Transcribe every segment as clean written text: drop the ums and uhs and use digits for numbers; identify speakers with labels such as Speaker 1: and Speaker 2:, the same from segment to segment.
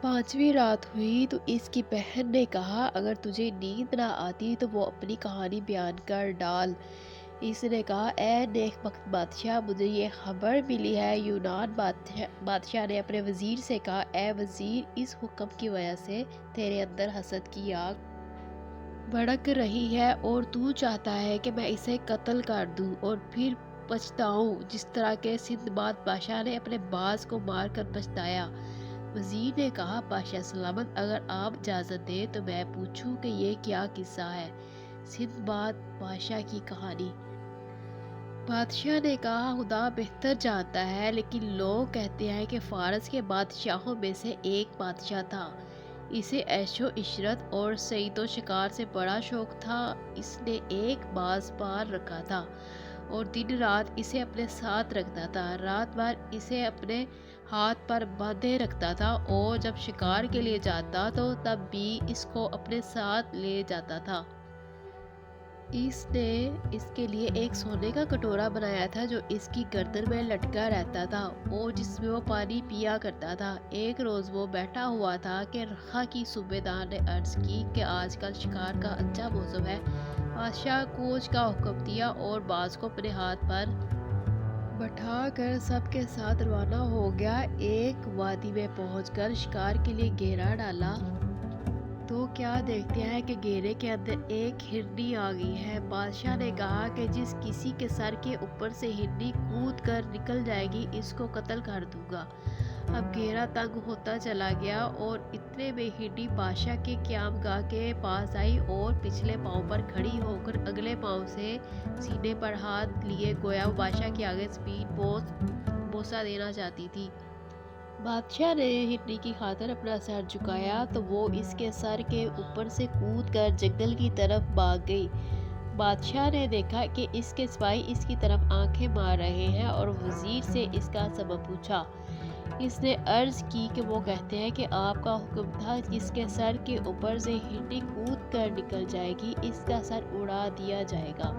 Speaker 1: 5ویں رات ہوئی تو اس کی بہن نے کہا اگر تجھے نیند نہ آتی تو وہ اپنی کہانی بیان کر ڈال۔ اس نے کہا اے نیک بخت بادشاہ، مجھے یہ خبر ملی ہے۔ یونان بادشاہ نے اپنے وزیر سے کہا اے وزیر، اس حکم کی وجہ سے تیرے اندر حسد کی آگ بھڑک رہی ہے اور تو چاہتا ہے کہ میں اسے قتل کر دوں اور پھر پچھتاؤں، جس طرح کہ سندباد بادشاہ نے اپنے باز کو مار کر پچھتایا۔ وزیر نے کہا بادشاہ سلامت، اگر آپ اجازت دیں تو میں پوچھوں کہ یہ کیا قصہ ہے؟ سندباد بادشاہ کی کہانی۔ بادشاہ نے کہا خدا بہتر جانتا ہے، لیکن لوگ کہتے ہیں کہ فارس کے بادشاہوں میں سے ایک بادشاہ تھا۔ اسے عیش و عشرت اور صید و شکار سے بڑا شوق تھا۔ اس نے ایک باز پال رکھا تھا اور دن رات اسے اپنے ساتھ رکھتا تھا۔ رات بھر اسے اپنے ہاتھ پر باندھے رکھتا تھا اور جب شکار کے لیے جاتا تو تب بھی اس کو اپنے ساتھ لے جاتا تھا۔ اس نے اس کے لیے ایک سونے کا کٹورا بنایا تھا جو اس کی گردن میں لٹکا رہتا تھا اور جس میں وہ پانی پیا کرتا تھا۔ ایک روز وہ بیٹھا ہوا تھا کہ رخا کی صوبیدار نے عرض کی کہ آج کل شکار کا اچھا موسم ہے۔ بادشاہ کوچ کا حکم دیا اور باز کو اپنے ہاتھ پر بٹھا کر سب کے ساتھ روانہ ہو گیا۔ ایک وادی میں پہنچ کر شکار کے لیے گھیرا ڈالا تو کیا دیکھتے ہیں کہ گھیرے کے اندر ایک ہرنی آ گئی ہے۔ بادشاہ نے کہا کہ جس کسی کے سر کے اوپر سے ہرنی کود کر نکل جائے گی اس کو قتل کر دوں گا۔ اب گھیرا تنگ ہوتا چلا گیا اور اتنے میں ہرنی بادشاہ کے قیام گاہ کے پاس آئی اور پچھلے پاؤں پر کھڑی ہو کر اگلے پاؤں سے سینے پر ہاتھ لیے گویا وہ بادشاہ کے آگے زمین بوسہ دینا چاہتی تھی۔ بادشاہ نے ہرنی کی خاطر اپنا سر جھکایا تو وہ اس کے سر کے اوپر سے کود کر جنگل کی طرف بھاگ گئی۔ بادشاہ نے دیکھا کہ اس کے سپاہی اس کی طرف آنکھیں مار رہے ہیں اور وزیر سے اس کا سبب پوچھا۔ اس نے عرض کی کہ وہ کہتے ہیں کہ آپ کا حکم تھا جس کے سر کے اوپر سے ہرنی کود کر نکل جائے گی اس کا سر اڑا دیا جائے گا۔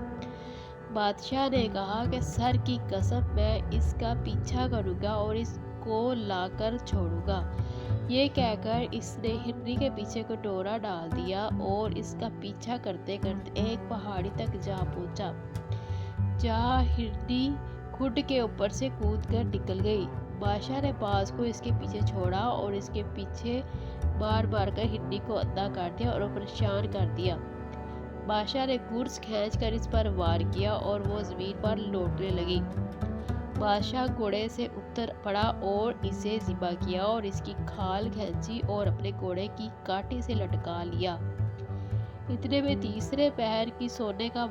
Speaker 1: بادشاہ نے کہا کہ سر کی قسم میں اس کا پیچھا کروں گا اور اس کو لا کر چھوڑوں گا۔ یہ کہہ کر اس نے ہرنی کے پیچھے کٹورا ڈال دیا اور اس کا پیچھا کرتے کرتے ایک پہاڑی تک جا پہنچا جہاں ہرنی کھڈ کے اوپر سے کود کر نکل گئی۔ بادشاہ نے باز کو اس کے پیچھے چھوڑا اور اس کے پیچھے مار مار کر ہرنی کو اندھا کر دیا اور پریشان کر دیا۔ بادشاہ نے گرز کھینچ کر اس پر وار کیا اور وہ زمین پر لوٹنے لگی۔ بادشاہ گھوڑے سے اتر پڑا اور اسے ذبح کیا اور اس کی کھال کھینچی اور اپنے گھوڑے کی کاٹی سے لٹکا لیا۔ اتنے میں تیسرے پہر کی سونے کا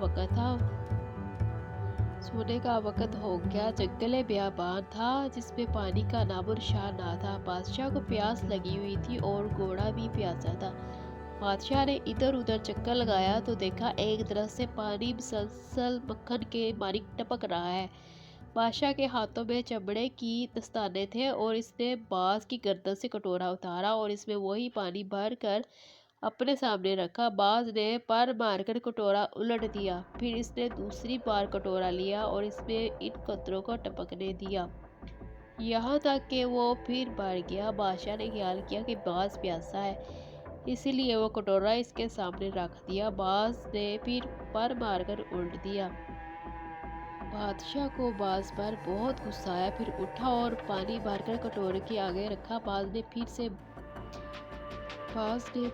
Speaker 1: وقت ہو گیا۔ جنگل بیابان تھا جس میں پانی کا نام و نشان نہ تھا۔ بادشاہ کو پیاس لگی ہوئی تھی اور گھوڑا بھی پیاسا تھا۔ بادشاہ نے ادھر ادھر چکر لگایا تو دیکھا ایک درخت سے پانی مسلسل مکھن کے مانند ٹپک رہا ہے۔ بادشاہ کے ہاتھوں میں چمڑے کی دستانے تھے اور اس نے باز کی گردن سے کٹورا اتارا اور اس میں وہی پانی بھر کر اپنے سامنے رکھا۔ باز نے پر مار کر کٹورا الٹ دیا، پھر اس نے دوسری بار کٹورا لیا اور اس میں ان قطروں کو ٹپکنے دیا یہاں تک کہ وہ پھر بھر گیا۔ بادشاہ نے خیال کیا کہ باز پیاسا ہے، اسی لیے وہ کٹورا اس کے سامنے رکھ دیا۔ باز نے پھر پر مار کر الٹ دیا۔ بادشاہ کو باز پر بہت غصہ آیا، پھر اٹھا اور پانی بھر کر کٹورے کے آگے رکھا۔ باز نے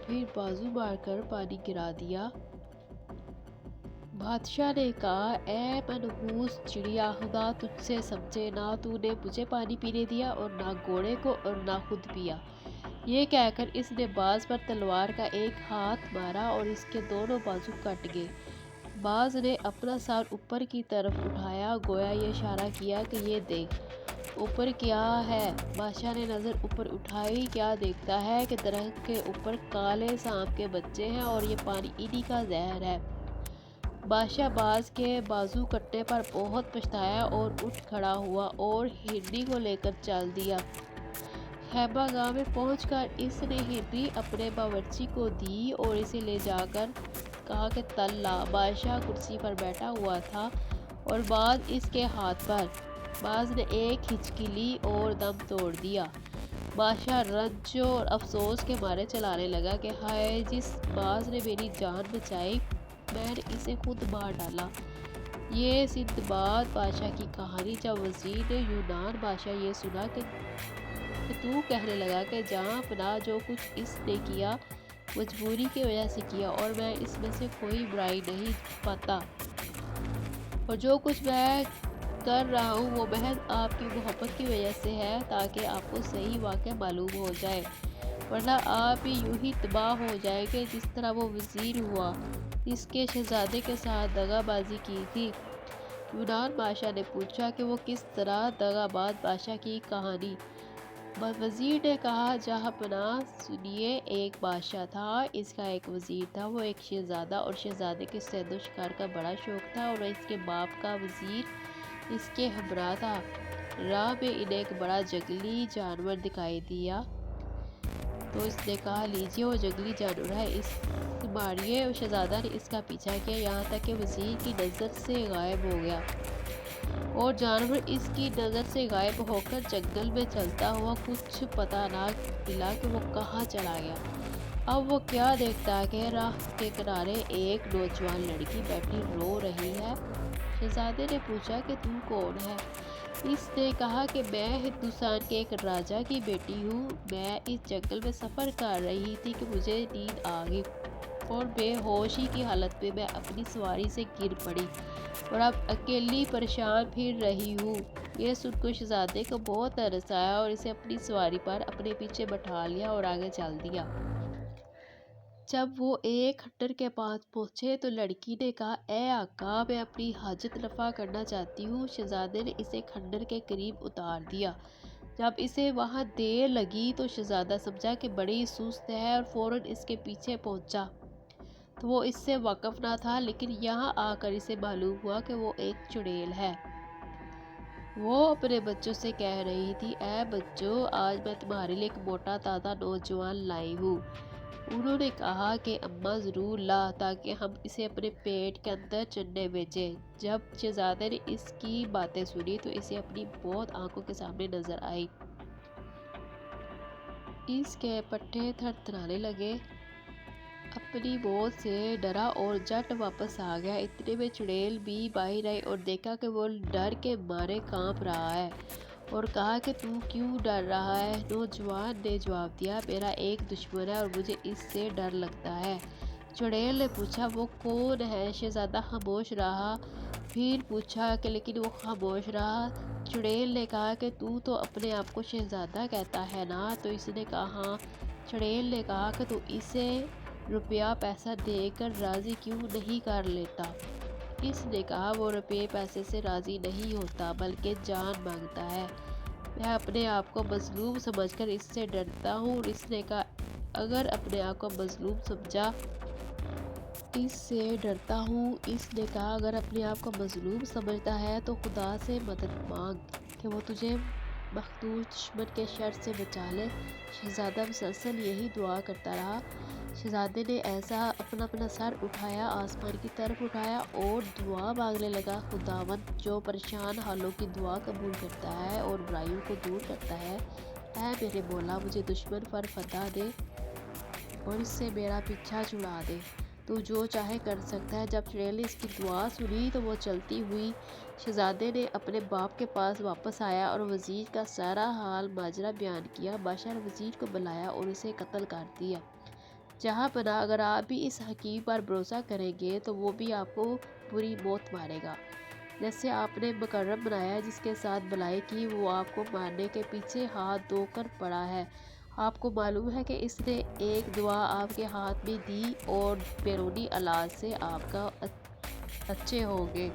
Speaker 1: پھر بازو مار کر پانی گرا دیا۔ بادشاہ نے کہا اے منحوس چڑیا، خدا تجھ سے سمجھے، نہ تو نے مجھے پانی پینے دیا اور نہ گھوڑے کو اور نہ خود پیا۔ یہ کہہ کر اس نے باز پر تلوار کا ایک ہاتھ مارا اور اس کے دونوں بازو کٹ گئے۔ باز نے اپنا سر اوپر کی طرف اٹھایا گویا یہ اشارہ کیا کہ یہ دیکھ اوپر کیا ہے۔ بادشاہ نے نظر اوپر اٹھائی، کیا دیکھتا ہے کہ درخت کے اوپر کالے سانپ کے بچے ہیں اور یہ پانی انہی کا زہر ہے۔ بادشاہ باز کے بازو کٹنے پر بہت پچھتایا اور اٹھ کھڑا ہوا اور ہرنی کو لے کر چل دیا۔ خیمہ گاہ میں پہنچ کر اس نے ہرنی اپنے باورچی کو دی اور اسے لے جا کر کہا کہ تل لا۔ بادشاہ کرسی پر بیٹھا ہوا تھا اور باز اس کے ہاتھ پر۔ باز نے ایک ہچکی لی اور دم توڑ دیا۔ بادشاہ رنج اور افسوس کے مارے چلانے لگا کہ ہائے، جس باز نے میری جان بچائی میں نے اسے خود مار ڈالا۔ یہ سندباد بادشاہ کی کہانی۔ جب وزیر نے یونان بادشاہ یہ سنا کہ تو کہنے لگا کہ جہاں پناہ جو کچھ اس نے کیا مجبوری کی وجہ سے کیا اور میں اس میں سے کوئی برائی نہیں پاتا، اور جو کچھ میں کر رہا ہوں وہ محض آپ کی محبت کی وجہ سے ہے تاکہ آپ کو صحیح واقعہ معلوم ہو جائے، ورنہ آپ بھی یوں ہی تباہ ہو جائیں گے جس طرح وہ وزیر ہوا جس کے شہزادے کے ساتھ دغا بازی کی تھی۔ یونان بادشاہ نے پوچھا کہ وہ کس طرح دغا باز بادشاہ کی کہانی؟ وزیر نے کہا، جہاں پناہ سنیے، ایک بادشاہ تھا، اس کا ایک وزیر تھا، وہ ایک شہزادہ اور شہزادے کے صید و شکار کا بڑا شوق تھا اور اس کے باپ کا وزیر اس کے ہمراہ تھا۔ راہ میں انہیں ایک بڑا جنگلی جانور دکھائی دیا تو اس نے کہا، لیجیے وہ جنگلی جانور ہے، اس ماریے۔ شہزادہ نے اس کا پیچھا کیا یہاں تک کہ وزیر کی نظر سے غائب ہو گیا اور جانور اس کی نظر سے غائب ہو کر جنگل میں چلتا ہوا کچھ پتہ نہ ملا کہ وہ کہاں چلا گیا۔ اب وہ کیا دیکھتا کہ راہ کے کنارے ایک نوجوان لڑکی بیٹھی رو رہی ہے۔ شہزادے نے پوچھا کہ تو کون ہے؟ اس نے کہا کہ میں ہندوستان کے ایک راجا کی بیٹی ہوں، میں اس جنگل میں سفر کر رہی تھی کہ مجھے نیند آ گئی اور بے ہوشی کی حالت میں اپنی سواری سے گر پڑی اور اب اکیلی پریشان پھر رہی ہوں۔ یہ سن کر شہزادے کو بہت ترس آیا اور اسے اپنی سواری پر اپنے پیچھے بٹھا لیا اور آگے چل دیا۔ جب وہ ایک کھنڈر کے پاس پہنچے تو لڑکی نے کہا، اے آقا، میں اپنی حاجت رفع کرنا چاہتی ہوں۔ شہزادے نے اسے کھنڈر کے قریب اتار دیا۔ جب اسے وہاں دیر لگی تو شہزادہ سمجھا کہ بڑی سست ہے اور فوراً اس کے پیچھے پہنچا تو وہ اس سے واقف نہ تھا، لیکن یہاں آ کر اسے معلوم ہوا کہ وہ ایک چڑیل ہے۔ وہ اپنے بچوں سے کہہ رہی تھی، اے بچوں، آج میں تمہارے لیے ایک موٹا تازہ نوجوان لائی ہوں۔ انہوں نے کہا کہ اماں ضرور لا تاکہ ہم اسے اپنے پیٹ کے اندر چرنے بھیجیں۔ جب شہزادے نے اس کی باتیں سنی تو اسے اپنی موت آنکھوں کے سامنے نظر آئی۔ اس کے پٹھے تھر تھرانے لگے، اپنی موت سے ڈرا اور جھٹ واپس آ گیا۔ اتنے میں چڑیل بھی باہر آئی اور دیکھا کہ وہ ڈر کے مارے کانپ رہا ہے اور کہا کہ تو کیوں ڈر رہا ہے؟ نوجوان نے جواب دیا، میرا ایک دشمن ہے اور مجھے اس سے ڈر لگتا ہے۔ چڑیل نے پوچھا، وہ کون ہے؟ شہزادہ خاموش رہا، پھر پوچھا کہ لیکن وہ خاموش رہا۔ چڑیل نے کہا کہ تو اپنے آپ کو شہزادہ کہتا ہے نا؟ تو اس نے کہا، ہاں۔ چڑیل نے کہا کہ تو اسے روپیہ پیسہ دے کر راضی کیوں نہیں کر لیتا؟ اس نے کہا، وہ روپے پیسے سے راضی نہیں ہوتا بلکہ جان مانگتا ہے، میں اپنے آپ کو مظلوم سمجھ کر اس سے ڈرتا ہوں۔ اس نے کہا، اگر اپنے آپ کو مظلوم سمجھا اس سے ڈرتا ہوں۔ اس نے کہا، اگر اپنے آپ کو مظلوم سمجھتا ہے تو خدا سے مدد مانگ کہ وہ تجھے مخدوش دشمن کے شر سے بچا لے۔ شہزادہ مسلسل یہی دعا کرتا رہا۔ شہزادے نے ایسا اپنا سر اٹھایا، آسمان کی طرف اٹھایا اور دعا مانگنے لگا، خداوند جو پریشان حالوں کی دعا قبول کرتا ہے اور برائیوں کو دور کرتا ہے، اے میرے مولا، مجھے دشمن پر فتح دے اور اس سے میرا پیچھا چھڑا دے، تو جو چاہے کر سکتا ہے۔ جب چڑیل نے اس کی دعا سنی تو وہ چلتی ہوئی شہزادے نے اپنے باپ کے پاس واپس آیا اور وزیر کا سارا حال ماجرا بیان کیا۔ بادشاہ نے وزیر کو بلایا اور اسے قتل کر دیا۔ جہاں پناہ، اگر آپ بھی اس حکیم پر بھروسہ کریں گے تو وہ بھی آپ کو بری موت مارے گا، جیسے آپ نے مکرم بنایا جس کے ساتھ بھلائی کی، وہ آپ کو مارنے کے پیچھے ہاتھ دھو کر پڑا ہے۔ آپ کو معلوم ہے کہ اس نے ایک دعا آپ کے ہاتھ میں دی اور بیرونی آلات سے آپ کا اچھے ہوں گے۔